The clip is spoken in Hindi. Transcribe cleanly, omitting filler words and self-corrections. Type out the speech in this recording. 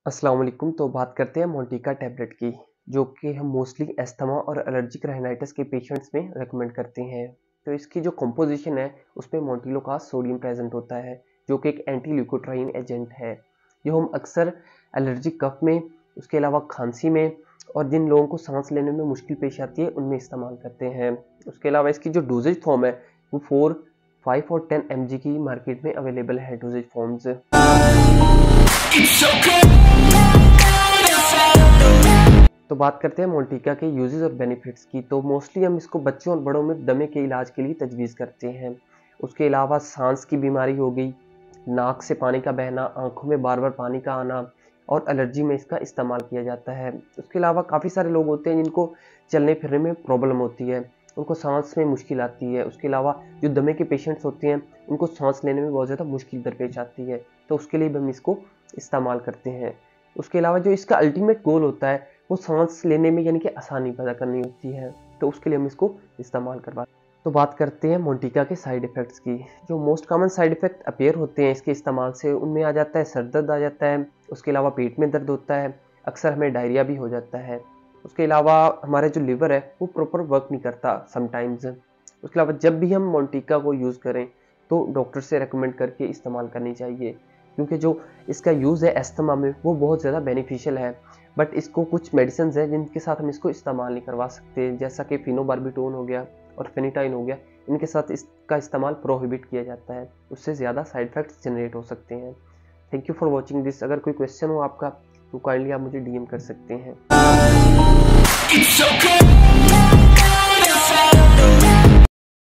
अस्सलाम वालेकुम। तो बात करते हैं मोंटिका टैबलेट की, जो कि हम मोस्टली अस्थमा और एलर्जिक राइनाइटिस के पेशेंट्स में रेकमेंड करते हैं। तो इसकी जो कंपोजिशन है उसमें मोंटिलो का सोडियम प्रेजेंट होता है, जो कि एक एंटी ल्यूकोट्राइन एजेंट है, जो हम अक्सर एलर्जिक कफ में, उसके अलावा खांसी में और जिन लोगों को सांस लेने में मुश्किल पेश आती है उनमें इस्तेमाल करते हैं। उसके अलावा इसकी जो डोजेज फॉर्म है वो 4, 5 और 10 mg की मार्केट में अवेलेबल है डोजेज फॉर्म्स। तो बात करते हैं मोंटिका के यूजेस और बेनिफिट्स की। तो मोस्टली हम इसको बच्चों और बड़ों में दमे के इलाज के लिए तजवीज़ करते हैं। उसके अलावा सांस की बीमारी हो गई, नाक से पानी का बहना, आंखों में बार बार पानी का आना और एलर्जी में इसका इस्तेमाल किया जाता है। उसके अलावा काफ़ी सारे लोग होते हैं जिनको चलने फिरने में प्रॉब्लम होती है, उनको सांस में मुश्किल आती है। उसके अलावा जो दमे के पेशेंट्स होते हैं उनको सांस लेने में बहुत ज़्यादा मुश्किल दरपेश आती है, तो उसके लिए भी हम इसको इस्तेमाल करते हैं। उसके अलावा जो इसका अल्टीमेट गोल होता है वो सांस लेने में यानी कि आसानी पैदा करनी होती है, तो उसके लिए हम इसको इस्तेमाल करवाते हैं। तो बात करते हैं मोंटिका के साइड इफ़ेक्ट्स की। जो most common side effect appear होते हैं इसके इस्तेमाल से, उनमें आ जाता है सर दर्द आ जाता है, उसके अलावा पेट में दर्द होता है, अक्सर हमें डायरिया भी हो जाता है। उसके अलावा हमारा जो लिवर है वो प्रॉपर वर्क नहीं करता समटाइम्स। उसके अलावा जब भी हम मोंटिका को यूज़ करें तो डॉक्टर से रेकमेंड करके इस्तेमाल करनी चाहिए, क्योंकि जो इसका यूज़ है अस्थमा में वो बहुत ज़्यादा बेनिफिशियल है। बट इसको कुछ मेडिसिन है जिनके साथ हम इसको इस्तेमाल नहीं करवा सकते, जैसा कि फिनोबार्बिटोन हो गया और फेनिटाइन हो गया, इनके साथ इसका इस्तेमाल प्रोहिबिट किया जाता है, उससे ज़्यादा साइड इफ़ेक्ट्स जनरेट हो सकते हैं। Thank you for watching this. अगर कोई क्वेश्चन हो आपका तो काइंडली आप मुझे डीएम कर सकते हैं।